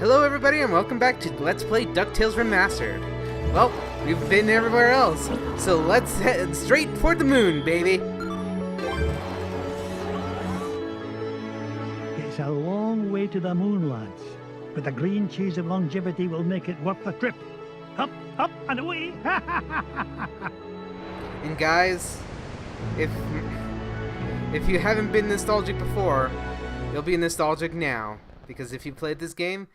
Hello everybody and welcome back to Let's Play Ducktales Remastered. Well, we've been everywhere else, so let's head straight toward the moon, baby! It's a long way to the moon, lads, but the green cheese of longevity will make it worth the trip. Up, up, and away! And guys, if you haven't been nostalgic before, you'll be nostalgic now. Because if you played this game,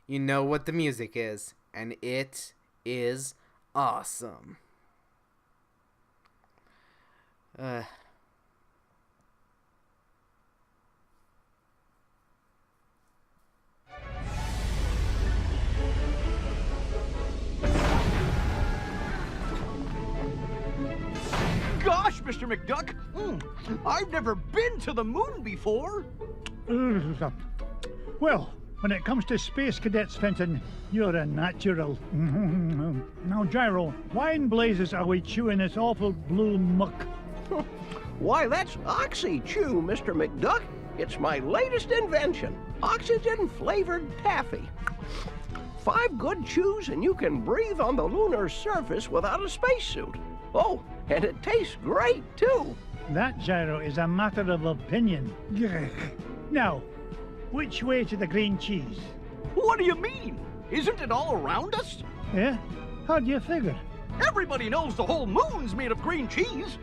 you know what the music is. And it is awesome. Gosh, Mr. McDuck, I've never been to the moon before. Well, when it comes to space cadets, Fenton, you're a natural. Now, Gyro, why in blazes are we chewing this awful blue muck? Why, that's Oxy-Chew, Mr. McDuck. It's my latest invention, oxygen-flavored taffy. 5 good chews and you can breathe on the lunar surface without a spacesuit. Oh, and it tastes great, too. That, Gyro, is a matter of opinion. Now, which way to the green cheese? What do you mean? Isn't it all around us? Yeah? How do you figure? Everybody knows the whole moon's made of green cheese.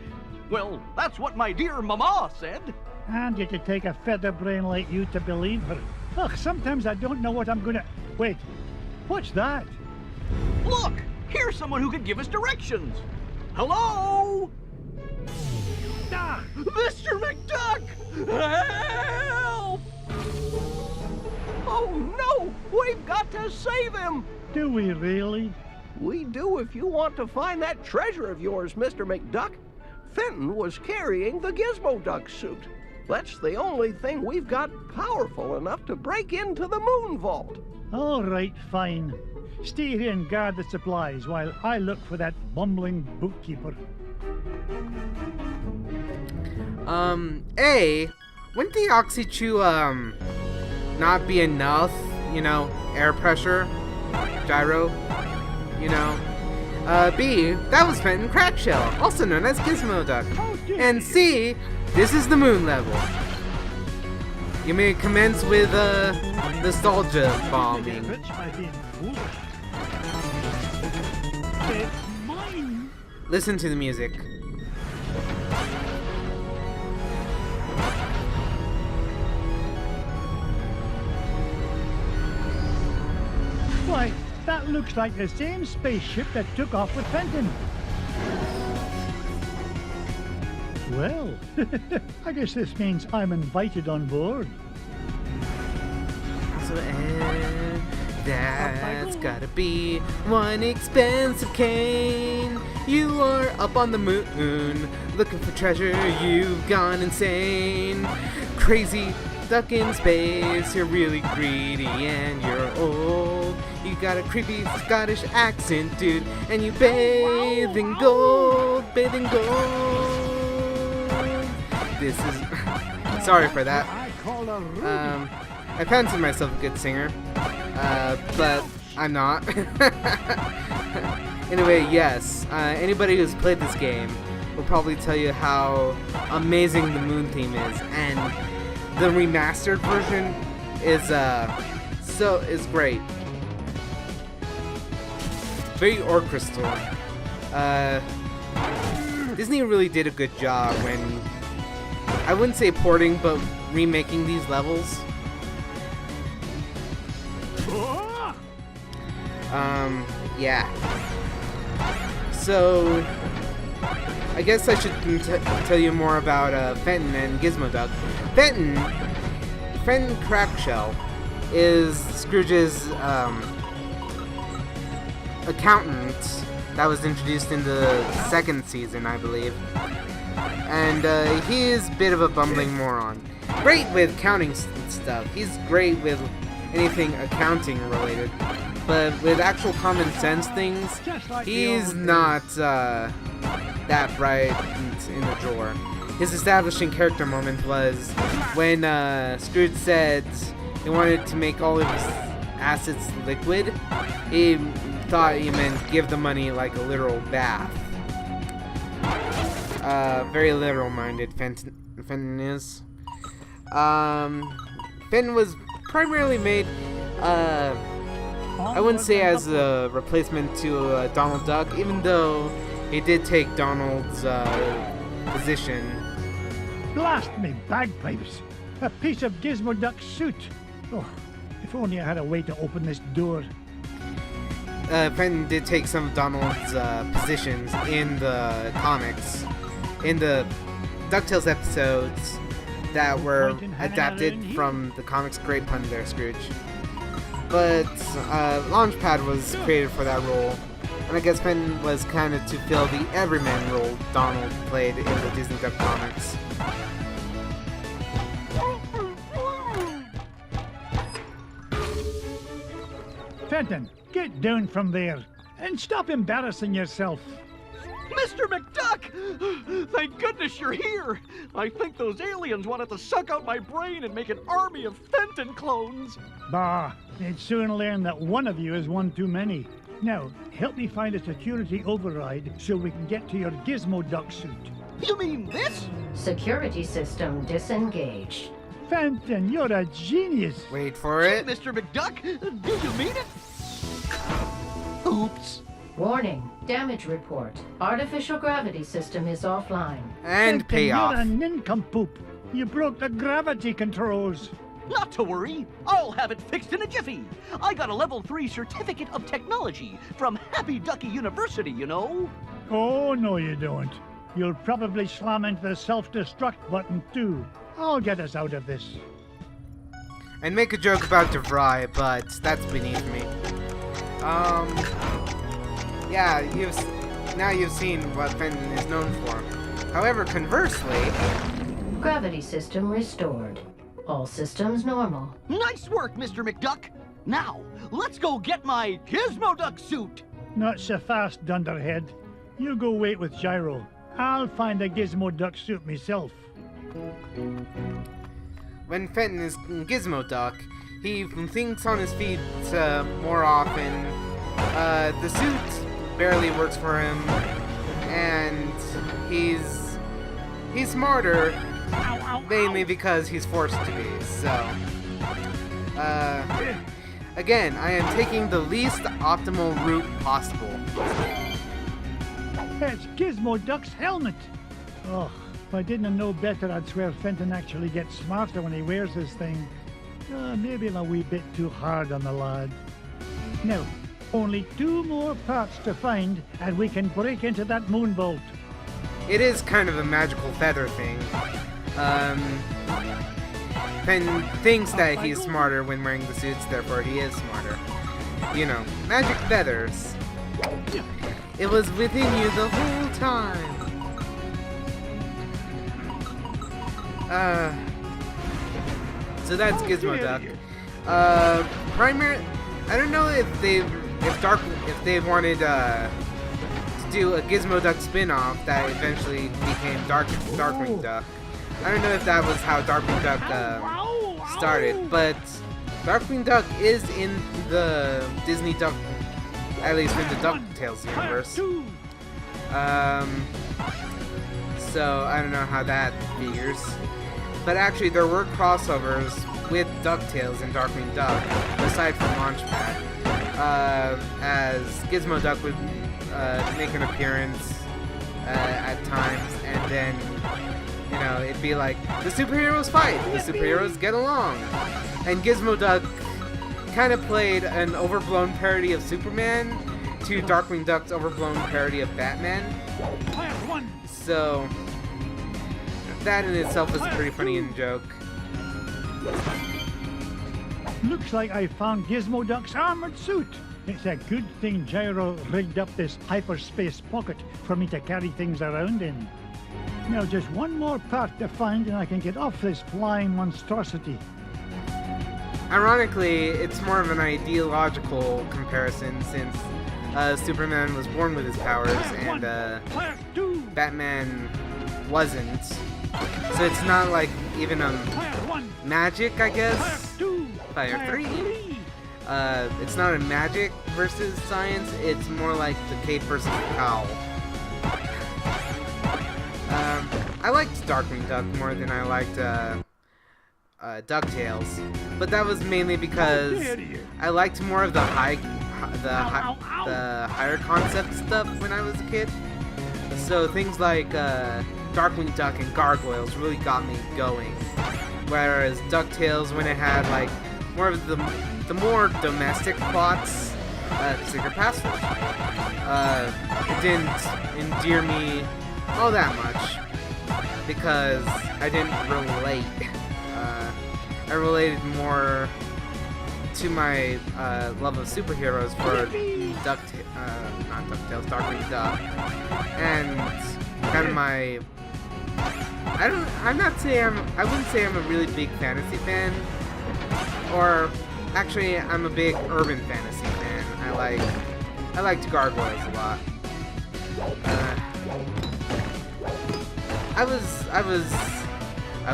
Well, that's what my dear mama said. And you could take a feather brain like you to believe her. Ugh, sometimes I don't know what I'm gonna... Wait, what's that? Look, here's someone who could give us directions. Hello? Ah! Mr. McDuck! Help! Oh, no! We've got to save him! Do we really? We do if you want to find that treasure of yours, Mr. McDuck. Fenton was carrying the Gizmo Duck suit. That's the only thing we've got powerful enough to break into the moon vault. All right, fine. Stay here and guard the supplies while I look for that bumbling bookkeeper. Wouldn't the Oxy-Chew, not be enough, you know, air pressure, Gyro, you know? B, that was Fenton Crackshell, also known as Gizmo Duck. And C, this is the moon level. You may commence with, nostalgia bombing. Listen to the music. Why, that looks like the same spaceship that took off with Fenton. Well, I guess this means I'm invited on board. So, and that's gotta be one expensive cane. You are up on the moon, looking for treasure, you've gone insane. Crazy duck in space, you're really greedy and you're old. You got a creepy Scottish accent, dude, and you bathe in gold, bathe in gold. This is... Sorry for that. I fancy myself a good singer, but I'm not. Anyway, yes, anybody who's played this game will probably tell you how amazing the moon theme is, and the remastered version is great. Very orchestral. Disney really did a good job when, I wouldn't say porting, but remaking these levels. Yeah. So, I guess I should tell you more about Fenton and Gizmo Duck. Fenton Crackshell is Scrooge's accountant that was introduced in the 2nd season, I believe. And he is a bit of a bumbling moron. Great with counting stuff. He's great with anything accounting related. But with actual common sense things, he's not that bright in the drawer. His establishing character moment was when Scrooge said he wanted to make all of his assets liquid, he thought he meant give the money like a literal bath. Very literal-minded Fenton is. Fenton was primarily made, I wouldn't say as a replacement to Donald Duck, even though he did take Donald's position. Blast me bagpipes! A piece of Gizmo Duck's suit! Oh, if only I had a way to open this door. Fenton did take some of Donald's positions in the comics, in the Ducktales episodes that were adapted from the comics. Great pun there, Scrooge. But Launchpad was created for that role, and I guess Fenton was kind of to fill the everyman role Donald played in the Disney Duck comics. Fenton, get down from there and stop embarrassing yourself. Mr. McDuck! Thank goodness you're here! I think those aliens wanted to suck out my brain and make an army of Fenton clones! Bah, they'd soon learn that one of you is one too many. Now, help me find a security override so we can get to your Gizmo Duck suit. You mean this? Security system disengaged. Fenton, you're a genius. Wait for it. Mr. McDuck, do you mean it? Oops. Warning, damage report. Artificial gravity system is offline. And Fenton, payoff. You're a nincompoop. You broke the gravity controls. Not to worry, I'll have it fixed in a jiffy. I got a level 3 certificate of technology from Happy Ducky University, you know. Oh, no you don't. You'll probably slam into the self-destruct button too. I'll get us out of this. And make a joke about DeVry, but that's beneath me. Yeah, now you've seen what Fenton is known for. However, conversely, Gravity system restored. All systems normal. Nice work, Mr. McDuck. Now, let's go get my Gizmo Duck suit. Not so fast, Dunderhead. You go wait with Gyro. I'll find a Gizmo Duck suit myself. when Fenton is Gizmo Duck, he thinks on his feet more often. The suit barely works for him, and he's smarter, mainly because he's forced to be. So, again, I am taking the least optimal route possible. It's Gizmo Duck's helmet. Oh, if I didn't know better, I'd swear Fenton actually gets smarter when he wears this thing. Maybe I'm a wee bit too hard on the lad. Now, only 2 more parts to find, and we can break into that moon bolt. It is kind of a magical feather thing. Fenton thinks that he's smarter when wearing the suits, therefore he is smarter. You know, magic feathers. It was within you the whole time. So that's Gizmo Duck. I don't know if they wanted to do a Gizmo Duck spin-off that eventually became Darkwing Duck. I don't know if that was how Darkwing Duck started, but Darkwing Duck is in the Disney Duck, at least in the Ducktales universe. So I don't know how that figures. But actually, there were crossovers with Ducktales and Darkwing Duck, aside from Launchpad, as Gizmo Duck would make an appearance at times, and then, you know, it'd be like, the superheroes fight, the superheroes get along. And Gizmo Duck kind of played an overblown parody of Superman to Darkwing Duck's overblown parody of Batman. So that in itself is a pretty funny in-joke. Looks like I found Gizmo Duck's armored suit. It's a good thing Gyro rigged up this hyperspace pocket for me to carry things around in. Now just 1 more part to find and I can get off this flying monstrosity. Ironically, it's more of an ideological comparison since Superman was born with his powers and Batman wasn't. So it's not like even magic, I guess. Fire 3. It's not a magic versus science, it's more like the cape versus the cowl. I liked Darkwing Duck more than I liked Ducktales, but that was mainly because I liked more of the higher concept stuff when I was a kid. So things like Darkwing Duck and Gargoyles really got me going, whereas Ducktales, when it had like more of the more domestic plots, Secret Password, it didn't endear me all that much because I didn't relate. I related more to my love of superheroes for not Ducktales, Darkwing Duck, and kind of my. I wouldn't say I'm a really big fantasy fan, or actually I'm a big urban fantasy fan. I liked Gargoyles a lot. I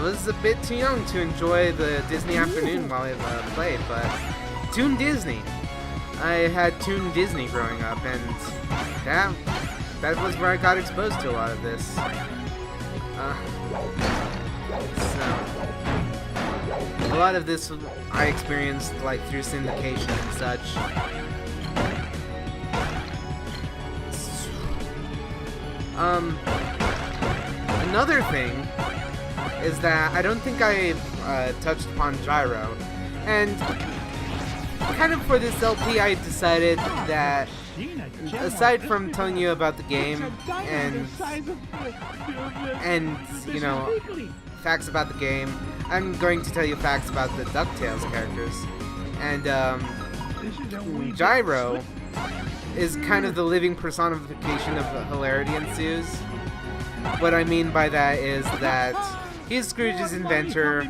was a bit too young to enjoy the Disney afternoon while I played, but Toon Disney. I had Toon Disney growing up, and that was where I got exposed to a lot of this. So a lot of this I experienced like through syndication and such. Another thing is that I don't think I touched upon Gyro, and kind of for this LP I decided that aside from telling you about the game and you know, facts about the game, I'm going to tell you facts about the DuckTales characters. And Gyro is kind of the living personification of hilarity ensues. What I mean by that is that he's Scrooge's inventor,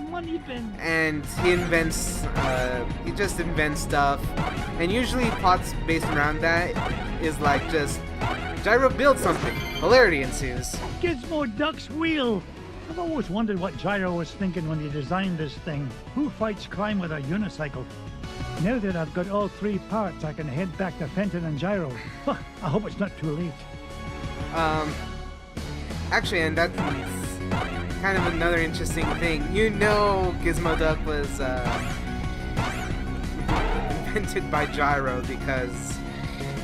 and he just invents stuff, and usually plots based around that is like just Gyro builds something, hilarity ensues. Gizmo Duck's wheel! I've always wondered what Gyro was thinking when he designed this thing. Who fights crime with a unicycle? Now that I've got all three parts, I can head back to Fenton and Gyro. Huh, I hope it's not too late. Actually, and that's kind of another interesting thing. You know Gizmo Duck was invented by Gyro because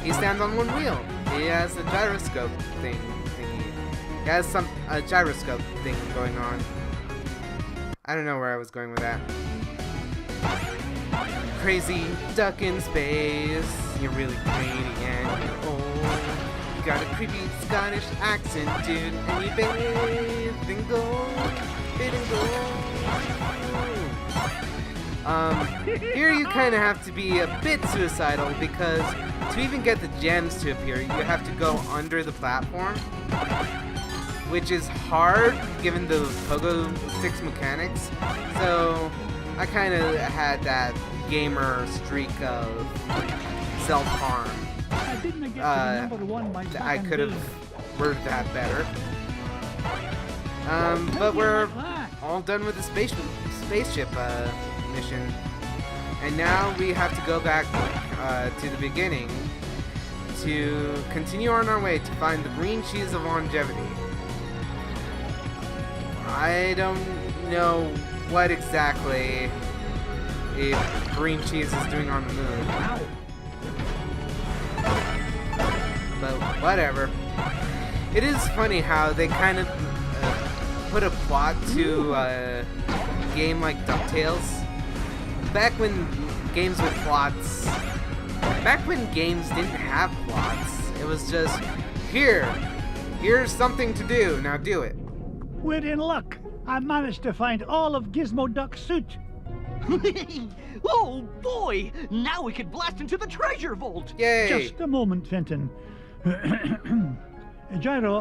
he stands on one wheel. He has a gyroscope thingy. He has a gyroscope thing going on. I don't know where I was going with that. Crazy duck in space. You're really pretty and you're old. You got a creepy Scottish accent, dude, and you bathe in gold. Here you kind of have to be a bit suicidal because to even get the gems to appear, you have to go under the platform, which is hard given the pogo sticks mechanics. So I kind of had that gamer streak of self-harm. I didn't get to number one by I could have worded that better. But we're all done with the spaceship mission, and now we have to go back to the beginning to continue on our way to find the green cheese of longevity. I don't know what exactly green cheese is doing on the moon, but whatever. It is funny how they kind of put a plot to a game like DuckTales. Back when games with plots, back when games didn't have plots, it was just, here's something to do, now do it. We're in luck. I managed to find all of Gizmo Duck's suit. Oh boy! Now we can blast into the treasure vault! Yay! Just a moment, Fenton. Gyro,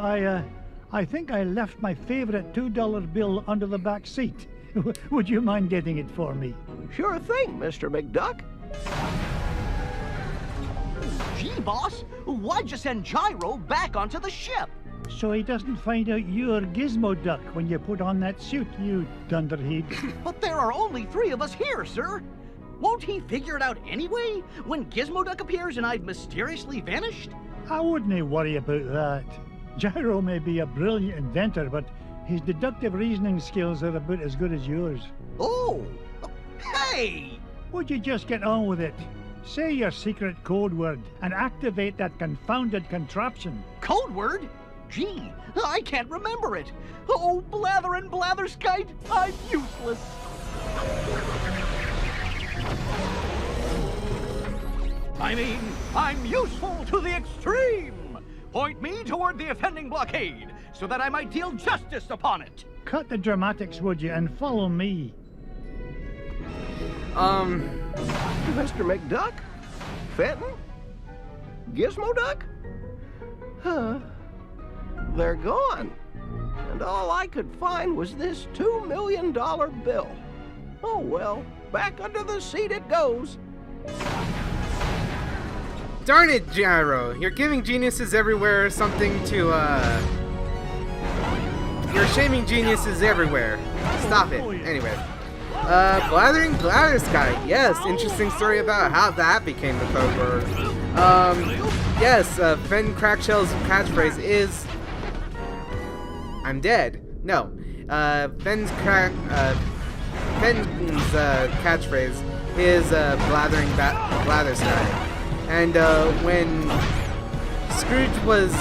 I think I left my favorite $2 bill under the back seat. Would you mind getting it for me? Sure thing, Mr. McDuck. Gee, boss, why'd you send Gyro back onto the ship? So he doesn't find out you're Gizmo Duck when you put on that suit, you dunderhead. But there are only 3 of us here, sir. Won't he figure it out anyway, when Gizmoduck appears and I've mysteriously vanished? I wouldn't worry about that. Gyro may be a brilliant inventor, but his deductive reasoning skills are about as good as yours. Oh! Hey! Would you just get on with it? Say your secret code word and activate that confounded contraption. Code word? Gee, I can't remember it. Oh, blather and blatherskite, I'm useless. I mean, I'm useful to the extreme. Point me toward the offending blockade, so that I might deal justice upon it. Cut the dramatics, would you, and follow me. Mr. McDuck? Fenton? Gizmoduck? Huh. They're gone. And all I could find was this $2 million bill. Oh well, back under the seat it goes. Darn it, Gyro! You're giving geniuses everywhere something to, You're shaming geniuses everywhere. Stop it. Anyway. Blathering Blatherskite. Yes, interesting story about how that became the code word. Yes, Fen Crackshell's catchphrase is... I'm dead. No. Fen's catchphrase is, Blathering Blatherskite. And when Scrooge was,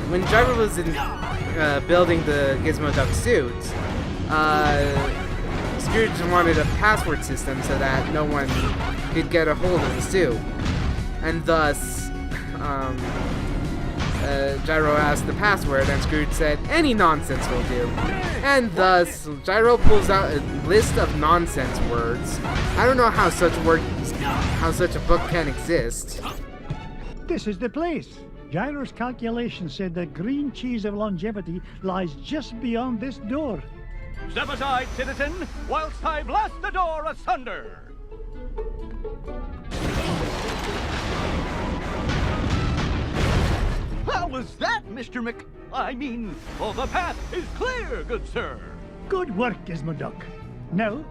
when Gyro was in, building the Gizmoduck suit, Scrooge wanted a password system so that no one could get a hold of the suit. And thus, Gyro asked the password, and Scrooge said, any nonsense will do. And thus, Gyro pulls out a list of nonsense words. I don't know how such a book can exist. This is the place. Gyro's calculations said the green cheese of longevity lies just beyond this door. Step aside, citizen, whilst I blast the door asunder. How was that, Mr. Oh, the path is clear, good sir. Good work, Gizmoduck. Now,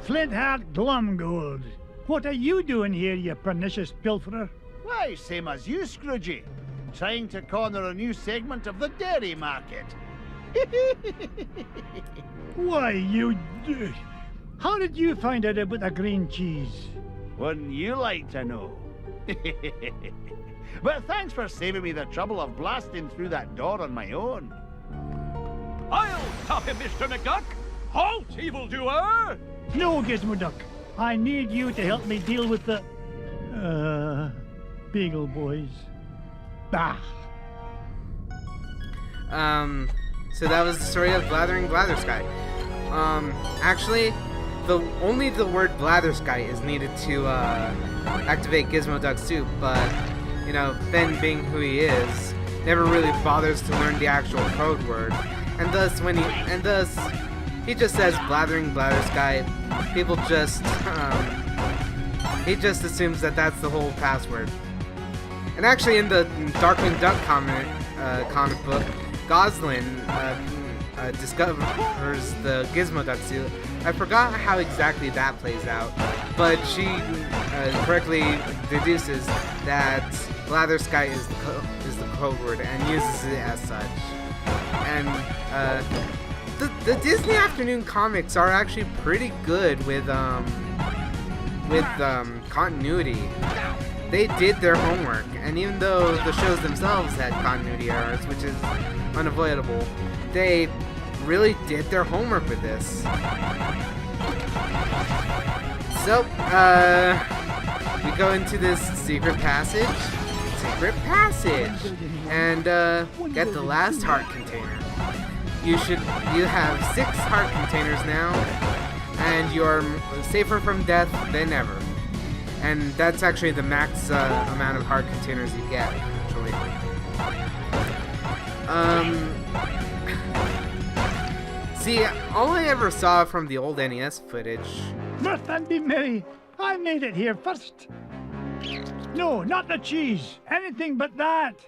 Flintheart Glumgold. What are you doing here, you pernicious pilferer? Why, same as you, Scroogey. Trying to corner a new segment of the dairy market. Why, you... How did you find out about the green cheese? Wouldn't you like to know? But thanks for saving me the trouble of blasting through that door on my own. I'll stop him, Mr. McDuck! Halt, evildoer! No, Gizmoduck. I need you to help me deal with the... Beagle Boys. Bah! So that was the story of Blathering Blatherskite. Actually, only the word Blatherskite is needed to, activate Gizmoduck's suit, but, you know, Fen being who he is, never really bothers to learn the actual code word. And thus, he just says Blathering Blatherskite. People just, he just assumes that that's the whole password. And actually, in the Darkwing Duck comic book, Goslin discovers the Gizmoduck suit. I forgot how exactly that plays out, but she correctly deduces that Blatherskite is the code word and uses it as such. And the Disney Afternoon comics are actually pretty good with continuity. They did their homework, and even though the shows themselves had continuity errors, which is unavoidable, they really did their homework with this. So, we go into this secret passage, and get the last heart container. You have 6 heart containers now, and you're safer from death than ever. And that's actually the max amount of heart containers you get, actually. See, all I ever saw from the old NES footage... Mirth and be merry. I made it here first. No, not the cheese. Anything but that.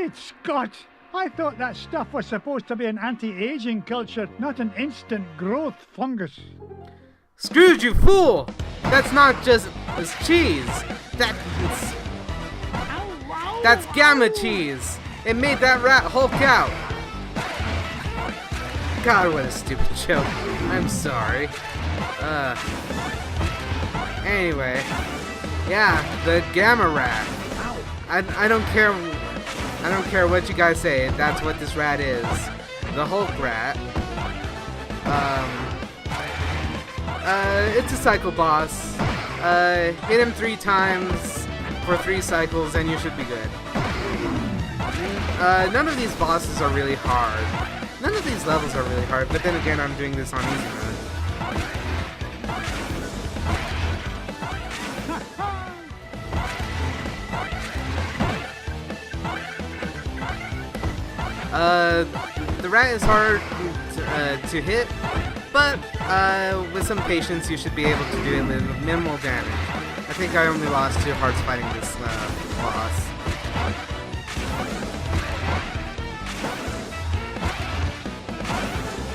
Great Scott! I thought that stuff was supposed to be an anti-aging culture, not an instant growth fungus. Scrooge, you fool! That's not just cheese. That's gamma cheese. It made that rat Hulk out. God, what a stupid joke. I'm sorry. Anyway, yeah, the gamma rat. I don't care. I don't care what you guys say. That's what this rat is. The Hulk rat. It's a cycle boss. Hit him 3 times for 3 cycles, and you should be good. None of these bosses are really hard. None of these levels are really hard, but then again, I'm doing this on easy mode. The rat is hard to hit, but with some patience, you should be able to do it with minimal damage. I think I only lost 2 hearts fighting this boss.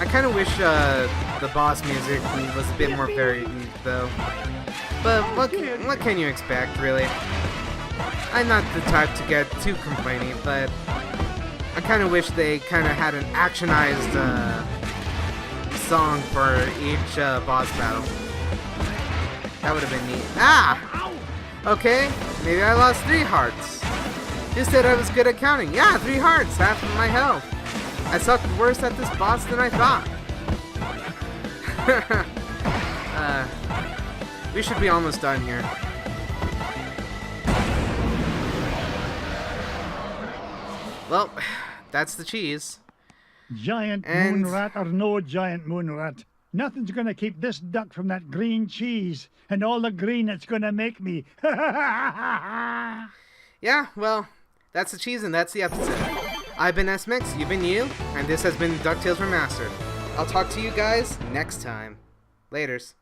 I kind of wish the boss music was a bit more varied, though. But what can you expect, really? I'm not the type to get too complaining, but I kind of wish they kind of had an actionized song for each boss battle. That would have been neat. Ah! Okay, maybe I lost 3 hearts. You said I was good at counting. Yeah, 3 hearts, half of my health. I sucked worse at this boss than I thought. We should be almost done here. Well, that's the cheese. Giant moon rat or no giant moon rat, nothing's gonna keep this duck from that green cheese and all the green it's gonna make me. Yeah, well, that's the cheese and that's the episode. I've been S-Mix, you've been you, and this has been Ducktales Remastered. I'll talk to you guys next time. Laters.